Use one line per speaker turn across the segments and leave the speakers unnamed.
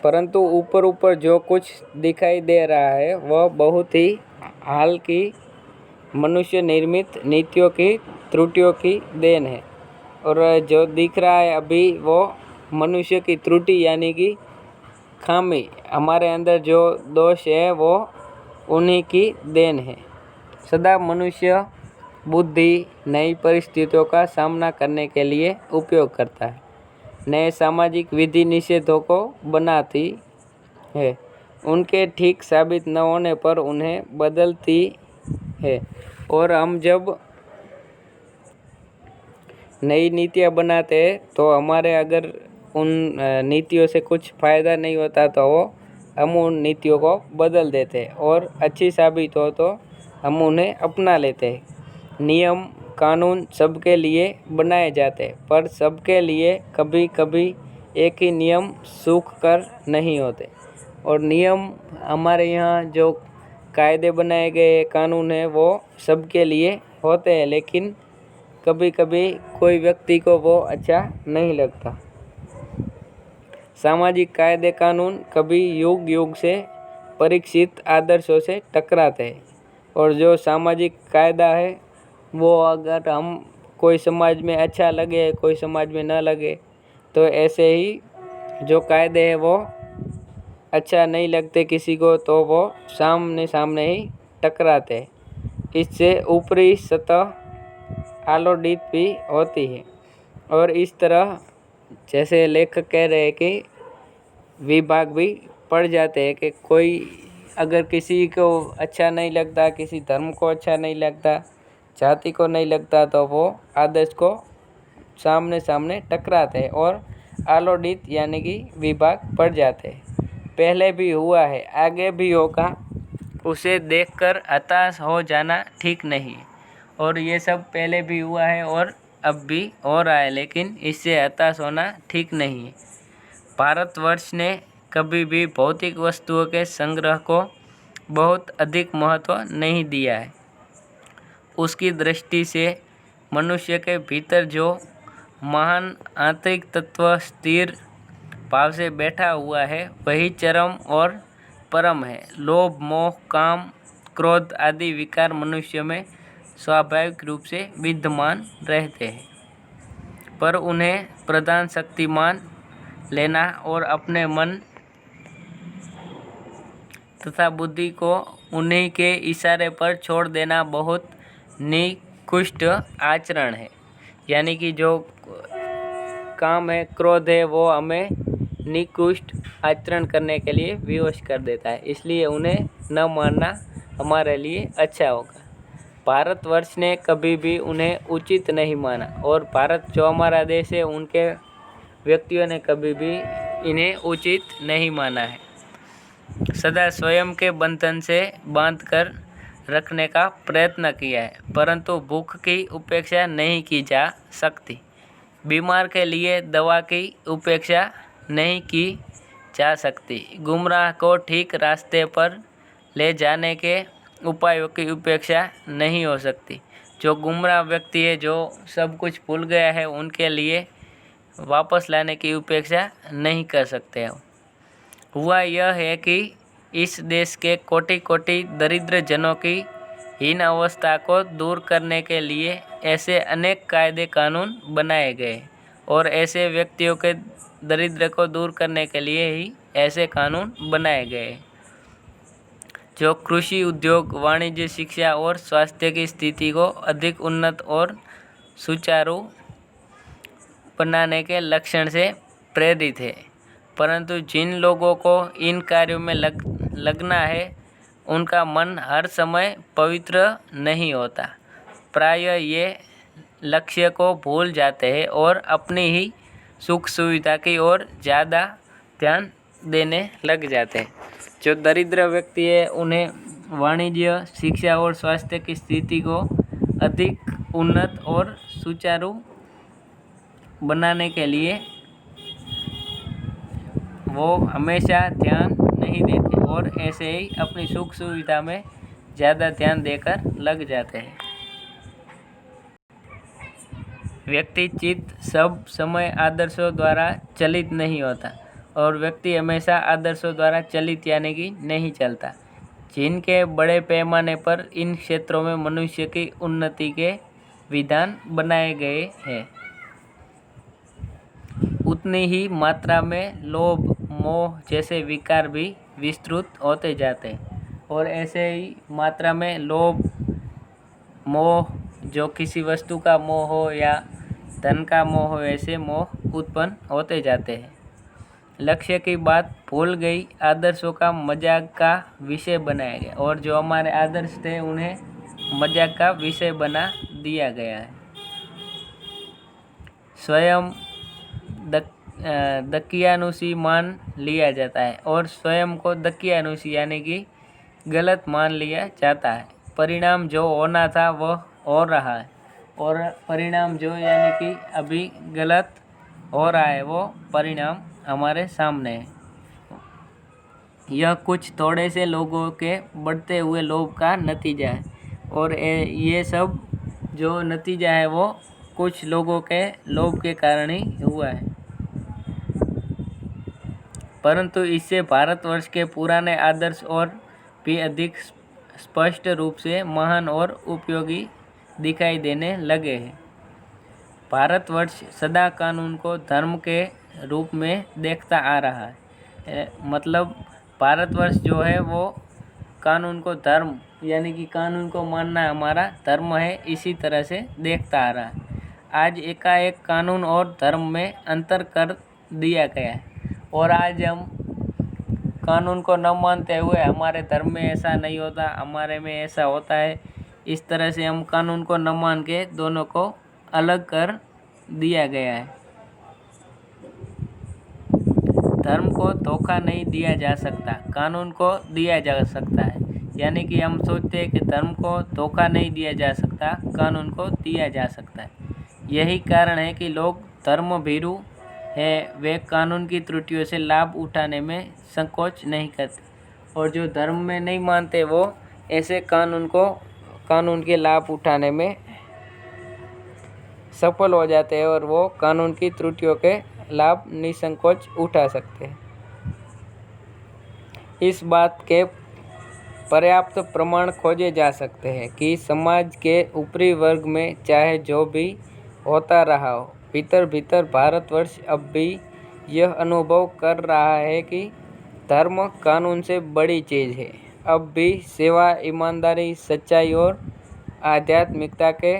परंतु ऊपर ऊपर जो कुछ दिखाई दे रहा है वह बहुत ही हाल की मनुष्य निर्मित नीतियों की त्रुटियों की देन है। और जो दिख रहा है अभी वो मनुष्य की त्रुटि यानी कि खामी, हमारे अंदर जो दोष है वो उन्हीं की देन है। सदा मनुष्य बुद्धि नई परिस्थितियों का सामना करने के लिए उपयोग करता है, नए सामाजिक विधि निषेधों को बनाती है, उनके ठीक साबित न होने पर उन्हें बदलती है। और हम जब नई नीतियाँ बनाते हैं तो हमारे अगर उन नीतियों से कुछ फ़ायदा नहीं होता तो हम उन नीतियों को बदल देते हैं, और अच्छी साबित हो तो हम उन्हें अपना लेते हैं। नियम कानून सबके लिए बनाए जाते हैं, पर सबके लिए कभी कभी एक ही नियम सूख कर नहीं होते। और नियम हमारे यहाँ जो कायदे बनाए गए कानून है वो सबके लिए होते हैं, लेकिन कभी कभी कोई व्यक्ति को वो अच्छा नहीं लगता। सामाजिक कायदे कानून कभी युग युग से परीक्षित आदर्शों से टकराते हैं, और जो सामाजिक कायदा है वो अगर हम कोई समाज में अच्छा लगे कोई समाज में न लगे, तो ऐसे ही जो कायदे हैं वो अच्छा नहीं लगते किसी को तो वो सामने सामने ही टकराते हैं। इससे ऊपरी सतह आलोड़ित भी होती है, और इस तरह जैसे लेखक कह रहे हैं कि विभाग भी पड़ जाते हैं कि कोई अगर किसी को अच्छा नहीं लगता, किसी धर्म को अच्छा नहीं लगता, जाति को नहीं लगता, तो वो आदर्श को सामने सामने टकराते हैं और आलोड़ित यानी कि विभाग पड़ जाते हैं। पहले भी हुआ है, आगे भी होगा, उसे देखकर हताश हो जाना ठीक नहीं। और ये सब पहले भी हुआ है और अब भी हो रहा है, लेकिन इससे हताश होना ठीक नहीं है। भारतवर्ष ने कभी भी भौतिक वस्तुओं के संग्रह को बहुत अधिक महत्व नहीं दिया है। उसकी दृष्टि से मनुष्य के भीतर जो महान आंतरिक तत्व स्थिर भाव से बैठा हुआ है वही चरम और परम है। लोभ मोह काम क्रोध आदि विकार मनुष्य में स्वाभाविक रूप से विद्यमान रहते हैं, पर उन्हें प्रधान शक्ति मान लेना और अपने मन तथा बुद्धि को उन्हीं के इशारे पर छोड़ देना बहुत निकृष्ट आचरण है। यानी कि जो काम है, क्रोध है, वो हमें निकृष्ट आचरण करने के लिए विवश कर देता है, इसलिए उन्हें न मानना हमारे लिए अच्छा होगा। भारतवर्ष ने कभी भी उन्हें उचित नहीं माना, और भारत जो हमारा देश है उनके व्यक्तियों ने कभी भी इन्हें उचित नहीं माना है। सदा स्वयं के बंधन से बांधकर रखने का प्रयत्न किया है, परंतु भूख की उपेक्षा नहीं की जा सकती। बीमार के लिए दवा की उपेक्षा नहीं की जा सकती। गुमराह को ठीक रास्ते पर ले जाने के उपायों की उपेक्षा नहीं हो सकती। जो गुमराह व्यक्ति है, जो सब कुछ भूल गया है, उनके लिए वापस लाने की उपेक्षा नहीं कर सकते हो। हुआ यह है कि इस देश के कोटि कोटि दरिद्र जनों की हीन अवस्था को दूर करने के लिए ऐसे अनेक कायदे कानून बनाए गए, और ऐसे व्यक्तियों के दरिद्र को दूर करने के लिए ही ऐसे कानून बनाए गए जो कृषि उद्योग वाणिज्य शिक्षा और स्वास्थ्य की स्थिति को अधिक उन्नत और सुचारू बनाने के लक्षण से प्रेरित है। परंतु जिन लोगों को इन कार्यों में लगना है उनका मन हर समय पवित्र नहीं होता। प्रायः ये लक्ष्य को भूल जाते हैं और अपनी ही सुख सुविधा की ओर ज़्यादा ध्यान देने लग जाते हैं। जो दरिद्र व्यक्ति है उन्हें वाणिज्य शिक्षा और स्वास्थ्य की स्थिति को अधिक उन्नत और सुचारू बनाने के लिए वो हमेशा ध्यान नहीं देते, और ऐसे ही अपनी सुख सुविधा में ज़्यादा ध्यान देकर लग जाते हैं। व्यक्ति चित्त सब समय आदर्शों द्वारा चलित नहीं होता। और व्यक्ति हमेशा आदर्शों द्वारा चलित यानी कि नहीं चलता, जिनके बड़े पैमाने पर इन क्षेत्रों में मनुष्य की उन्नति के विधान बनाए गए हैं, उतनी ही मात्रा में लोभ मोह जैसे विकार भी विस्तृत होते जाते हैं। और ऐसे ही मात्रा में लोभ मोह, जो किसी वस्तु का मोह हो या धन का मोह हो, ऐसे मोह उत्पन्न होते जाते हैं। लक्ष्य की बात भूल गई, आदर्शों का मजाक का विषय बनाया गया, और जो हमारे आदर्श थे उन्हें मजाक का विषय बना दिया गया है। स्वयं दकियानुसी मान लिया जाता है और स्वयं को दकियानुसी यानी कि गलत मान लिया जाता है। परिणाम जो होना था वह हो रहा है, और परिणाम जो यानी कि अभी गलत हो रहा है वो परिणाम हमारे सामने है। यह कुछ थोड़े से लोगों के बढ़ते हुए लोभ का नतीजा है, और ये सब जो नतीजा है वो कुछ लोगों के लोभ के कारण ही हुआ है। परंतु इससे भारतवर्ष के पुराने आदर्श और भी अधिक स्पष्ट रूप से महान और उपयोगी दिखाई देने लगे हैं। भारतवर्ष सदा कानून को धर्म के रूप में देखता आ रहा है। मतलब भारतवर्ष जो है वो कानून को धर्म यानी कि कानून को मानना हमारा धर्म है, इसी तरह से देखता आ रहा है। आज एकाएक कानून और धर्म में अंतर कर दिया गया है, और आज हम कानून को न मानते हुए हमारे धर्म में ऐसा नहीं होता, हमारे में ऐसा होता है, इस तरह से हम कानून को न मान के दोनों को अलग कर दिया गया है। धर्म को धोखा नहीं दिया जा सकता, कानून को दिया जा सकता है। यानी कि हम सोचते हैं कि धर्म को धोखा नहीं दिया जा सकता, कानून को दिया जा सकता है। यही कारण है कि लोग धर्म भीरू है, वे कानून की त्रुटियों से लाभ उठाने में संकोच नहीं करते, और जो धर्म में नहीं मानते वो ऐसे कानून के लाभ उठाने में सफल हो जाते हैं, और वो कानून की त्रुटियों के लाभ निसंकोच उठा सकते हैं। इस बात के पर्याप्त प्रमाण खोजे जा सकते हैं कि समाज के ऊपरी वर्ग में चाहे जो भी होता रहा हो, भीतर भीतर भारतवर्ष अब भी यह अनुभव कर रहा है कि धर्म कानून से बड़ी चीज़ है। अब भी सेवा, ईमानदारी, सच्चाई और आध्यात्मिकता के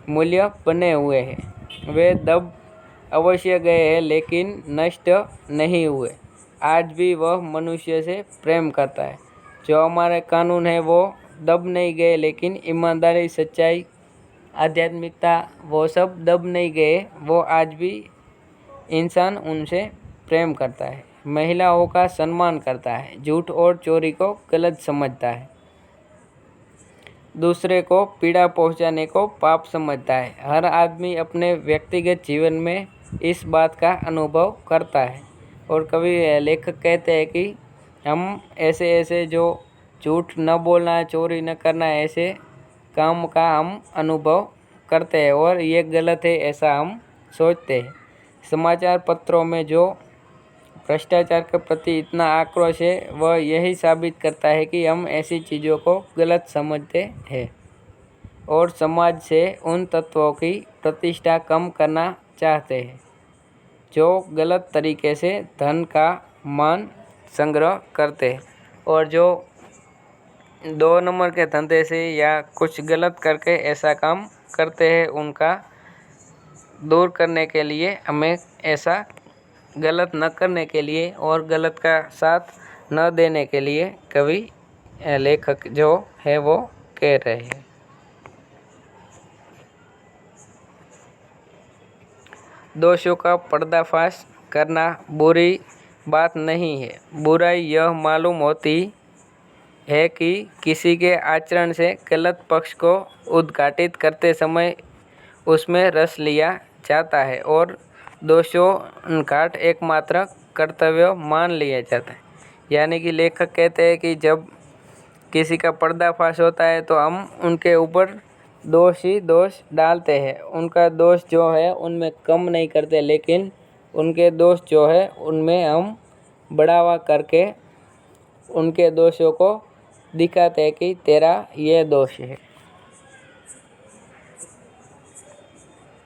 मूल्य बने हुए हैं। वे दब अवश्य गए हैं लेकिन नष्ट नहीं हुए। आज भी वह मनुष्य से प्रेम करता है। जो हमारे कानून है वो दब नहीं गए, लेकिन ईमानदारी, सच्चाई, आध्यात्मिकता वो सब दब नहीं गए। वो आज भी इंसान उनसे प्रेम करता है, महिलाओं का सम्मान करता है, झूठ और चोरी को गलत समझता है, दूसरे को पीड़ा पहुंचाने को पाप समझता है। हर आदमी अपने व्यक्तिगत जीवन में इस बात का अनुभव करता है, और कवि लेखक कहते हैं कि हम ऐसे जो झूठ न बोलना, चोरी न करना, ऐसे काम का हम अनुभव करते हैं, और ये गलत है ऐसा हम सोचते हैं। समाचार पत्रों में जो भ्रष्टाचार के प्रति इतना आक्रोश है वह यही साबित करता है कि हम ऐसी चीज़ों को गलत समझते हैं और समाज से उन तत्वों की प्रतिष्ठा कम करना चाहते हैं जो गलत तरीके से धन का मान संग्रह करते हैं, और जो 2 नंबर के धंधे से या कुछ गलत करके ऐसा काम करते हैं, उनका दूर करने के लिए हमें ऐसा गलत न करने के लिए और गलत का साथ न देने के लिए कवि लेखक जो है वो कह रहे हैं। दोषों का पर्दाफाश करना बुरी बात नहीं है। बुराई यह मालूम होती है कि किसी के आचरण से गलत पक्ष को उद्घाटित करते समय उसमें रस लिया जाता है और दोषोन्घाट एकमात्र कर्तव्य मान लिया जाता है। यानी कि लेखक कहते हैं कि जब किसी का पर्दाफाश होता है तो हम उनके ऊपर दोष ही दोष डालते हैं, उनका दोष जो है उनमें कम नहीं करते, लेकिन उनके दोष जो है उनमें हम बढ़ावा करके उनके दोषों को दिखाते हैं कि तेरा ये दोष है।